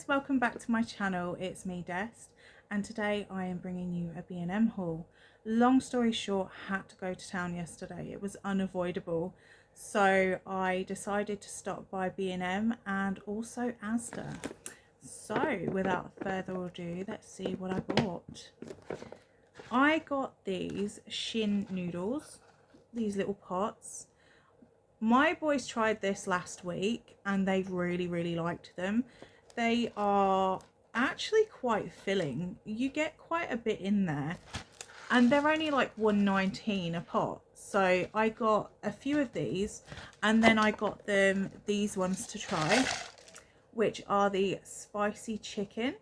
guys, welcome back to my channel. It's me, Dest, and today I am bringing you a B&M haul. Long story short, had to go to town yesterday. It was unavoidable, so I decided to stop by B&M and also ASDA. So without further ado, let's see what I bought. I got these shin noodles, these little pots. My boys tried this last week and they really liked them. They are actually quite filling. You get quite a bit in there, and they're only like $1.19 a pot. So I got a few of these, and then I got them these ones to try, which are the spicy chicken.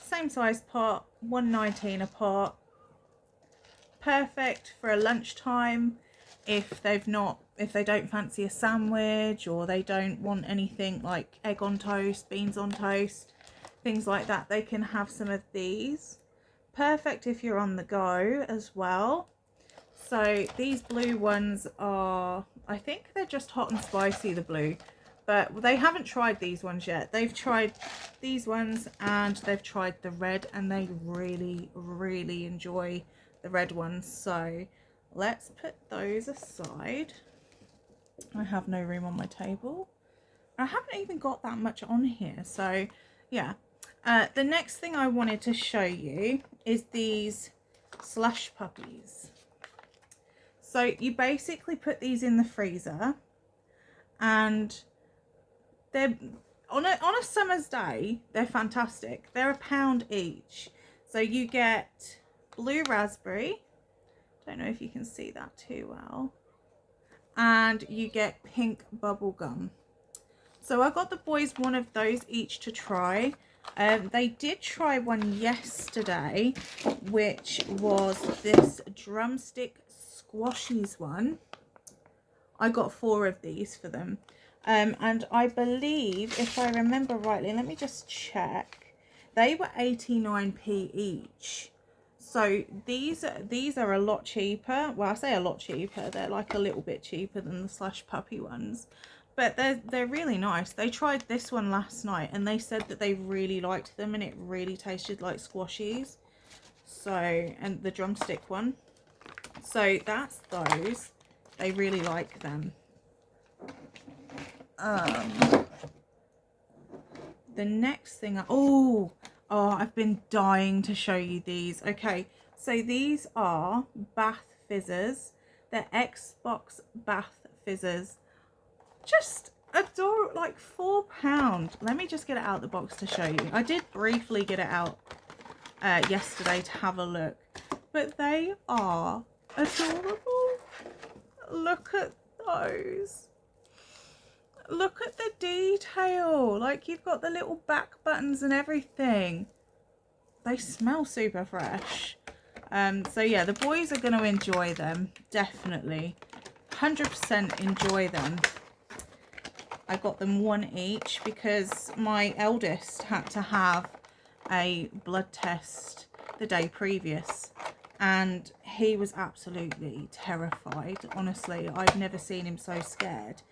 Same size pot, $1.19 a pot. Perfect for a lunchtime if they don't fancy a sandwich, or they don't want anything like egg on toast, beans on toast, things like that. They can have some of these. Perfect if you're on the go as well. So these blue ones are, I think they're just hot and spicy, the blue, but they haven't tried these ones yet. They've tried these ones and they've tried the red, and they really enjoy the red ones. So let's put those aside. I have no room on my table. I haven't even got that much on here, so yeah. The next thing I wanted to show you is these slush puppies. So you basically put these in the freezer, and they're on a summer's day, they're fantastic. They're £1 each. So you get blue raspberry, don't know if you can see that too well, and you get pink bubble gum. So I got the boys one of those each to try. They did try one yesterday, which was this drumstick squashies one. I got 4 of these for them, and I believe, if I remember rightly, let me just check, they were 89p each. So these are a lot cheaper. Well, I say a lot cheaper. They're like a little bit cheaper than the slush puppy ones, but they're really nice. They tried this one last night and they said that they really liked them, and it really tasted like squashies. So, and the drumstick one. So that's those. They really like them. The next thing, oh, I've been dying to show you these. Okay, so these are bath fizzers. They're Xbox bath fizzers. Just adorable, like £4. Let me just get it out of the box to show you. I did briefly get it out yesterday to have a look, but they are adorable. Look at those. Look at the detail. Like, you've got the little back buttons and everything. They smell super fresh. So yeah, the boys are going to enjoy them, definitely. 100% enjoy them. I got them 1 each because my eldest had to have a blood test the day previous, and he was absolutely terrified. Honestly, I've never seen him so scared,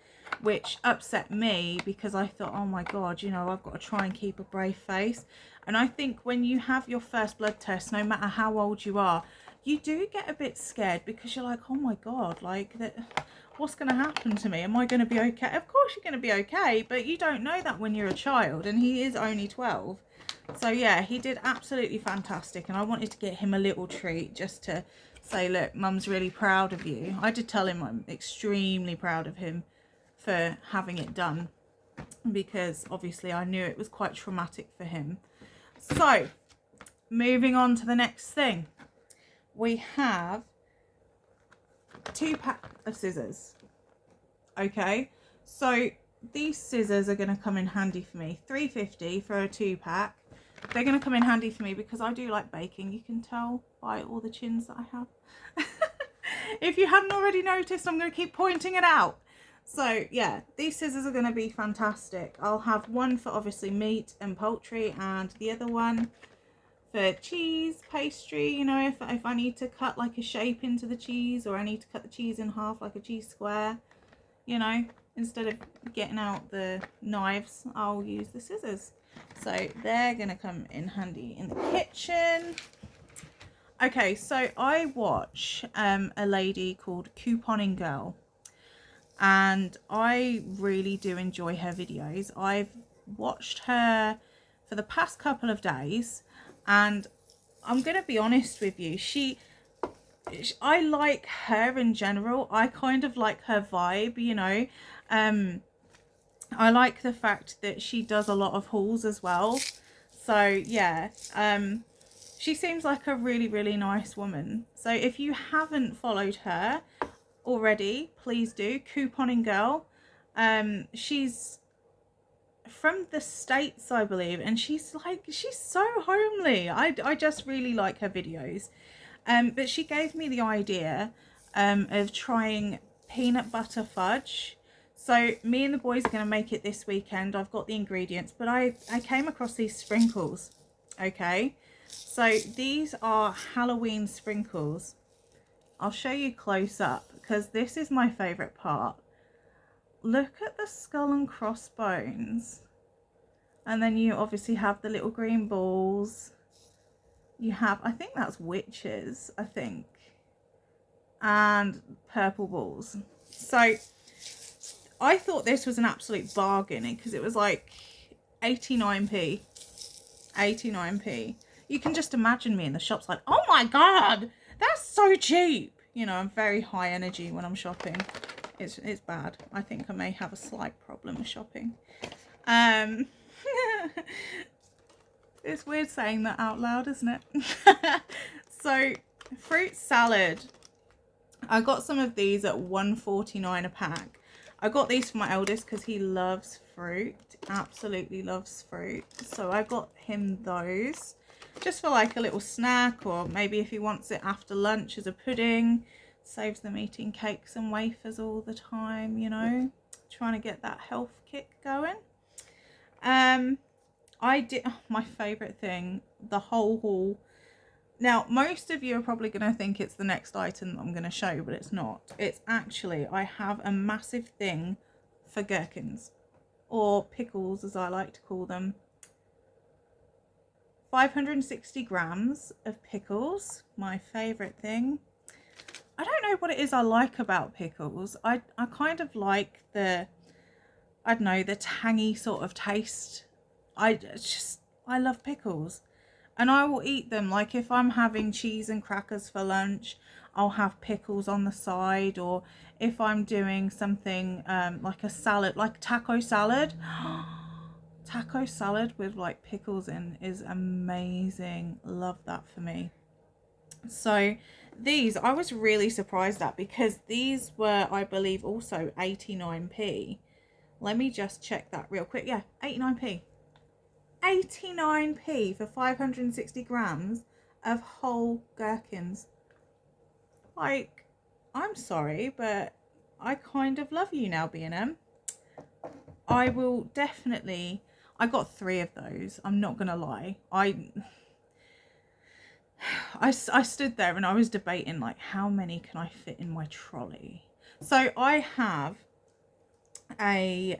which upset me because I thought, oh my god, you know, I've got to try and keep a brave face. And I think when you have your first blood test, no matter how old you are, you do get a bit scared because you're like, oh my god, like, what's going to happen to me? Am I going to be okay? Of course you're going to be okay, but you don't know that when you're a child, and he is only 12. So yeah, he did absolutely fantastic, and I wanted to get him a little treat just to say, look, mum's really proud of you. I did tell him I'm extremely proud of him for having it done, because obviously I knew it was quite traumatic for him. So moving on to the next thing, we have 2 pack of scissors. Okay, so these scissors are going to come in handy for me. $3.50 for a 2-pack. They're going to come in handy for me because I do like baking. You can tell by all the chins that I have. If you hadn't already noticed, I'm going to keep pointing it out. So yeah, these scissors are going to be fantastic. I'll have one for obviously meat and poultry, and the other one for cheese, pastry, you know, if I need to cut like a shape into the cheese, or I need to cut the cheese in half like a cheese square, you know, instead of getting out the knives, I'll use the scissors. So they're going to come in handy in the kitchen. Okay, so I watch a lady called Couponing Girl, and I really do enjoy her videos. I've watched her for the past couple of days, and I'm going to be honest with you, I like her in general. I kind of like her vibe, you know. I like the fact that she does a lot of hauls as well. So yeah, she seems like a really, really nice woman. So if you haven't followed her already, please do. Couponing Girl. She's from the States, I believe, and she's so homely. I just really like her videos. But she gave me the idea of trying peanut butter fudge. So me and the boys are going to make it this weekend. I've got the ingredients, but I came across these sprinkles. Okay, so these are Halloween sprinkles. I'll show you close up because this is my favourite part. Look at the skull and crossbones. And then you obviously have the little green balls. You have, I think that's witches, I think. And purple balls. So I thought this was an absolute bargain because it was like 89p. 89p. You can just imagine me in the shops like, oh my god, that's so cheap. You know, I'm very high energy when I'm shopping. It's bad. I think I may have a slight problem with shopping. It's weird saying that out loud, isn't it? So, fruit salad. I got some of these at $1.49 a pack. I got these for my eldest because he loves fruit. Absolutely loves fruit. So I got him those. Just for like a little snack, or maybe if he wants it after lunch as a pudding. Saves them eating cakes and wafers all the time, you know. Trying to get that health kick going. I did, my favourite thing, the whole haul. Now, most of you are probably going to think it's the next item that I'm going to show, but it's not. It's actually, I have a massive thing for gherkins, or pickles as I like to call them. 560 grams of pickles, my favourite thing. I don't know what it is I like about pickles. I kind of like the, I don't know, the tangy sort of taste. I love pickles, and I will eat them. Like if I'm having cheese and crackers for lunch, I'll have pickles on the side. Or if I'm doing something like a salad, like taco salad, taco salad with like pickles in is amazing. Love that for me. So these I was really surprised at, because these were, I believe, also 89p. Let me just check that real quick. Yeah, 89p. 89p for 560 grams of whole gherkins. Like, I'm sorry, but I kind of love you now, B&M. I will definitely, I got 3 of those, I'm not gonna lie. I stood there and I was debating like, how many can I fit in my trolley? So I have a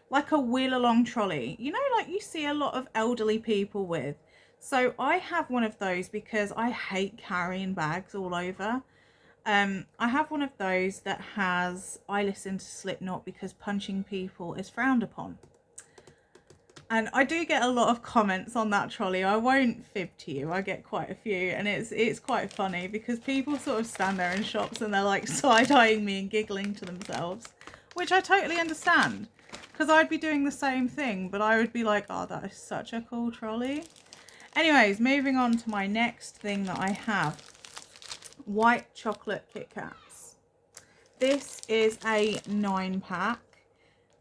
like a wheel along trolley, you know, like you see a lot of elderly people with. So I have one of those because I hate carrying bags all over. I have one of those that has, I listen to Slipknot because punching people is frowned upon. And I do get a lot of comments on that trolley. I won't fib to you, I get quite a few, and it's quite funny because people sort of stand there in shops and they're like side-eyeing me and giggling to themselves, which I totally understand. Because I'd be doing the same thing, but I would be like, oh, that is such a cool trolley. Anyways, moving on to my next thing that I have. White chocolate Kit Kats. This is a 9-pack.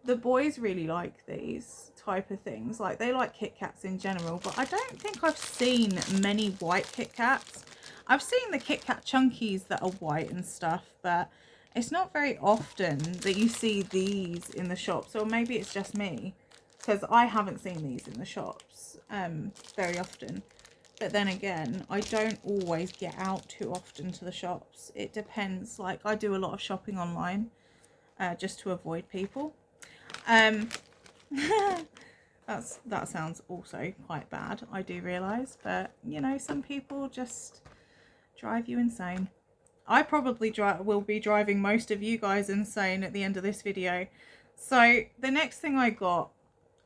The boys really like these type of things. Like, they like Kit Kats in general, but I don't think I've seen many white Kit Kats. I've seen the Kit Kat Chunkies that are white and stuff, but it's not very often that you see these in the shops, or maybe it's just me, because I haven't seen these in the shops very often. But then again, I don't always get out too often to the shops. It depends. Like, I do a lot of shopping online just to avoid people. That sounds also quite bad, I do realise, but you know, some people just drive you insane. I probably will be driving most of you guys insane at the end of this video. So the next thing I got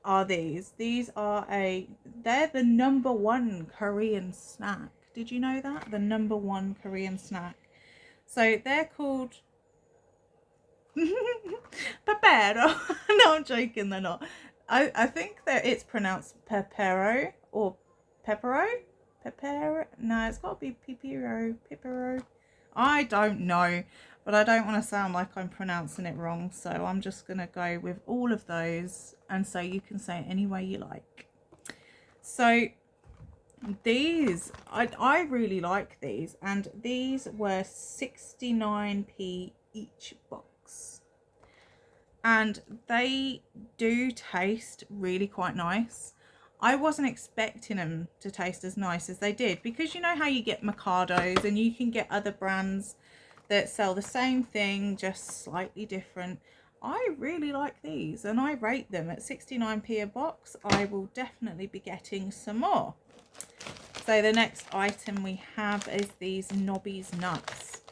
are these. They're the #1 Korean snack. Did you know that? The #1 Korean snack. So they're called Pepero. No, I'm joking, they're not. I think that it's pronounced Pepero or Pepero? Pepero? No, it's got to be Pepero. I don't know, but I don't want to sound like I'm pronouncing it wrong, so I'm just going to go with all of those, and so you can say it any way you like. So these, I really like these, and these were 69p each box. And they do taste really quite nice. I wasn't expecting them to taste as nice as they did, because you know how you get Mikados and you can get other brands that sell the same thing, just slightly different. I really like these and I rate them at 69p a box. I will definitely be getting some more. So the next item we have is these Nobby's nuts.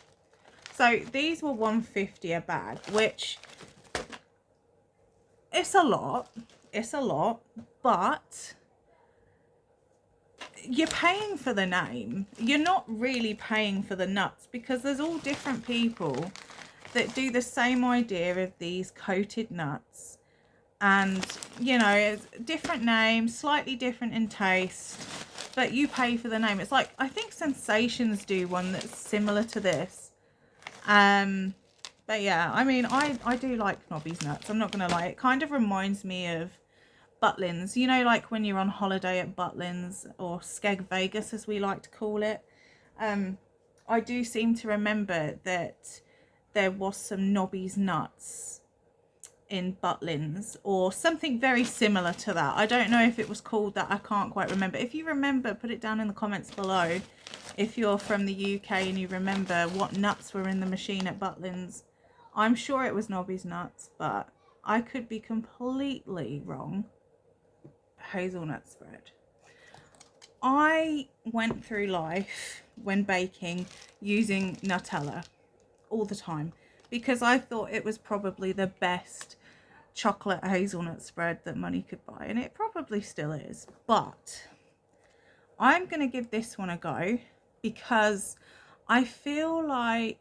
So these were $1.50 a bag, which it's a lot, but you're paying for the name. You're not really paying for the nuts, because there's all different people that do the same idea of these coated nuts, and you know, it's different names, slightly different in taste, but you pay for the name. It's like, I think Sensations do one that's similar to this. But yeah, I mean, I do like Nobby's nuts, I'm not gonna lie. It kind of reminds me of Butlins, you know, like when you're on holiday at Butlins, or Skeg Vegas as we like to call it. I do seem to remember that there was some Nobby's nuts in Butlins, or something very similar to that. I don't know if it was called that, I can't quite remember. If you remember, put it down in the comments below if you're from the UK and you remember what nuts were in the machine at Butlins. I'm sure it was Nobby's nuts, but I could be completely wrong. Hazelnut spread. I went through life when baking using Nutella all the time, because I thought it was probably the best chocolate hazelnut spread that money could buy, and it probably still is. But I'm going to give this one a go, because I feel like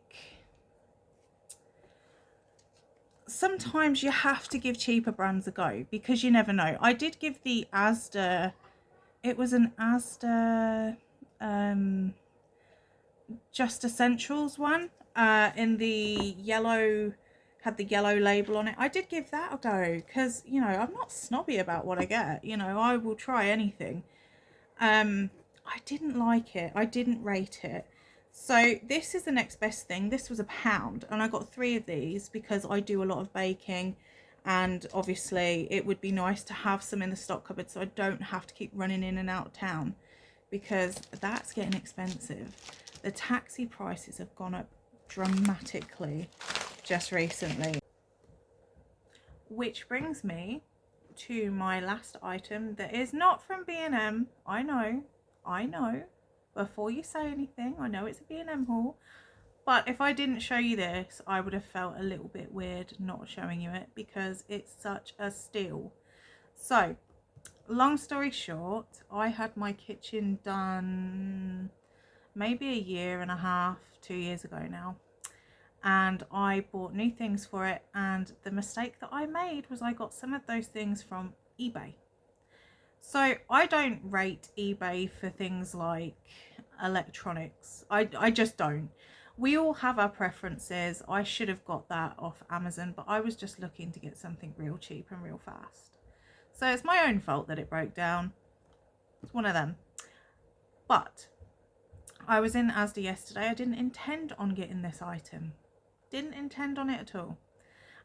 sometimes you have to give cheaper brands a go, because you never know. I did give the ASDA, it was an ASDA Just Essentials one, in the yellow, had the yellow label on it. I did give that a go, because you know, I'm not snobby about what I get, you know, I will try anything. I didn't like it, I didn't rate it. So this is the next best thing. This was £1, and I got 3 of these because I do a lot of baking, and obviously it would be nice to have some in the stock cupboard so I don't have to keep running in and out of town, because that's getting expensive. The taxi prices have gone up dramatically just recently. Which brings me to my last item that is not from B&M. I know. Before you say anything, I know it's a B&M haul, but if I didn't show you this, I would have felt a little bit weird not showing you it, because it's such a steal. So, long story short, I had my kitchen done maybe 1.5 years, 2 years ago now, and I bought new things for it, and the mistake that I made was I got some of those things from eBay. So I don't rate eBay for things like electronics. I just don't. We all have our preferences. I should have got that off Amazon, but I was just looking to get something real cheap and real fast. So it's my own fault that it broke down. It's one of them. But I was in ASDA yesterday. I didn't intend on getting this item. Didn't intend on it at all.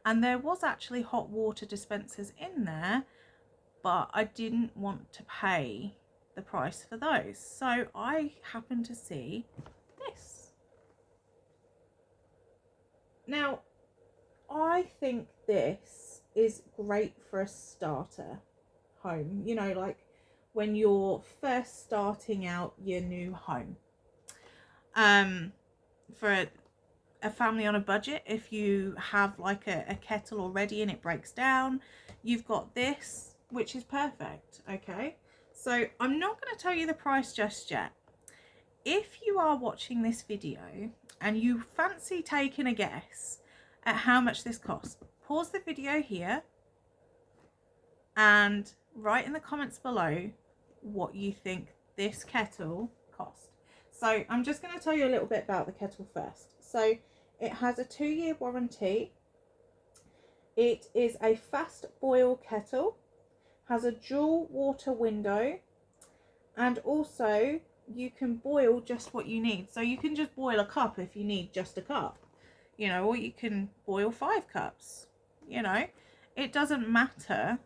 And there was actually hot water dispensers in there, but I didn't want to pay the price for those. So I happened to see this. Now, I think this is great for a starter home, you know, like when you're first starting out your new home. For a family on a budget, if you have like a kettle already and it breaks down, you've got this, which is perfect. Okay, so I'm not going to tell you the price just yet. If you are watching this video and you fancy taking a guess at how much this costs, pause the video here and write in the comments below what you think this kettle cost. So I'm just going to tell you a little bit about the kettle first. So it has a 2-year warranty. It is a fast boil kettle, has a dual water window, and also you can boil just what you need. So you can just boil a cup if you need just a cup, you know, or you can boil 5 cups, you know, it doesn't matter.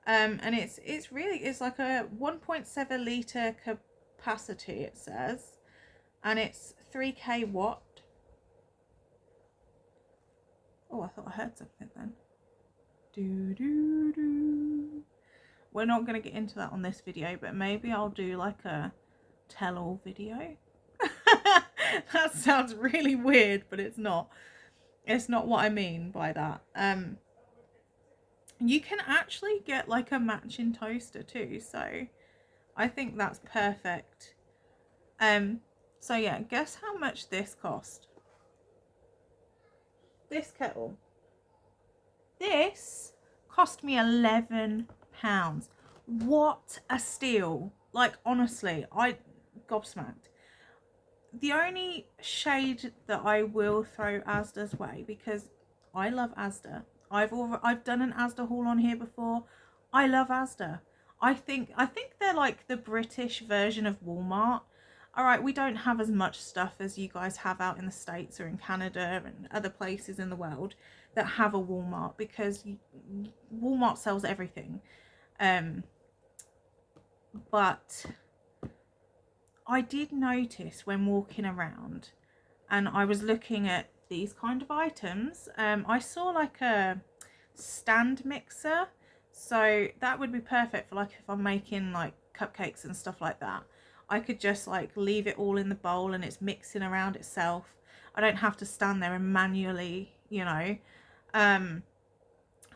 And it's really, it's like a 1.7 litre capacity, it says, and it's 3k watt. Oh, I thought I heard something then. We're not going to get into that on this video, but maybe I'll do like a tell-all video. That sounds really weird, but it's not. It's not what I mean by that. You can actually get like a matching toaster too, so I think that's perfect. So yeah, guess how much this cost? This kettle. This cost me £11. What a steal. Like, honestly, I gobsmacked. The only shade that I will throw ASDA's way, because I love ASDA. I've done an ASDA haul on here before. I love ASDA. I think they're like the British version of Walmart. All right, we don't have as much stuff as you guys have out in the States or in Canada and other places in the world that have a Walmart, because Walmart sells everything. But I did notice when walking around and I was looking at these kind of items, I saw like a stand mixer, so that would be perfect for like if I'm making like cupcakes and stuff like that. I could just like leave it all in the bowl and it's mixing around itself. I don't have to stand there and manually, you know.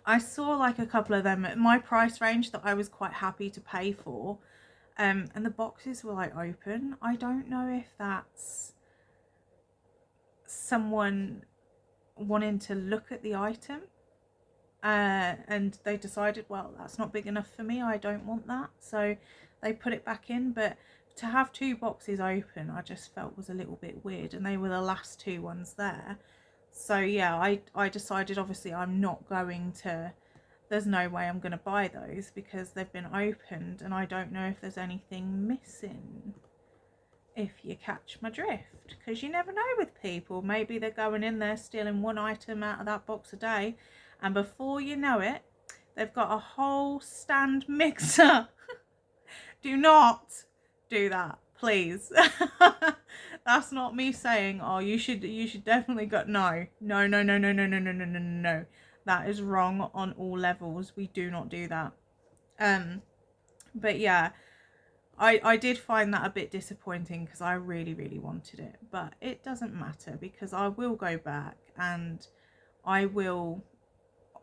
I saw like a couple of them at my price range that I was quite happy to pay for, and the boxes were like open. I don't know if that's someone wanting to look at the item, and they decided, well, that's not big enough for me, I don't want that, so they put it back in. But to have 2 boxes open, I just felt was a little bit weird, and they were the last 2 ones there. So yeah, I decided obviously I'm not going to, there's no way I'm going to buy those because they've been opened and I don't know if there's anything missing, if you catch my drift. Because you never know with people, maybe they're going in there stealing 1 item out of that box a day, and before you know it, they've got a whole stand mixer. Do not do that, please. That's not me saying, oh, you should definitely go. No. That is wrong on all levels. We do not do that. But yeah, I did find that a bit disappointing because I really wanted it, but it doesn't matter because I will go back and I will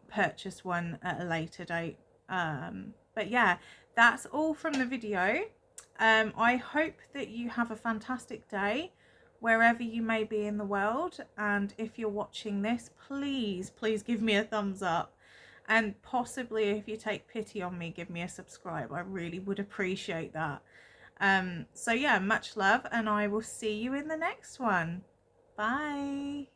purchase one at a later date. But yeah, that's all from the video. I hope that you have a fantastic day wherever you may be in the world, and if you're watching this, please give me a thumbs up, and possibly if you take pity on me, give me a subscribe. I really would appreciate that. So yeah, much love, and I will see you in the next one. Bye.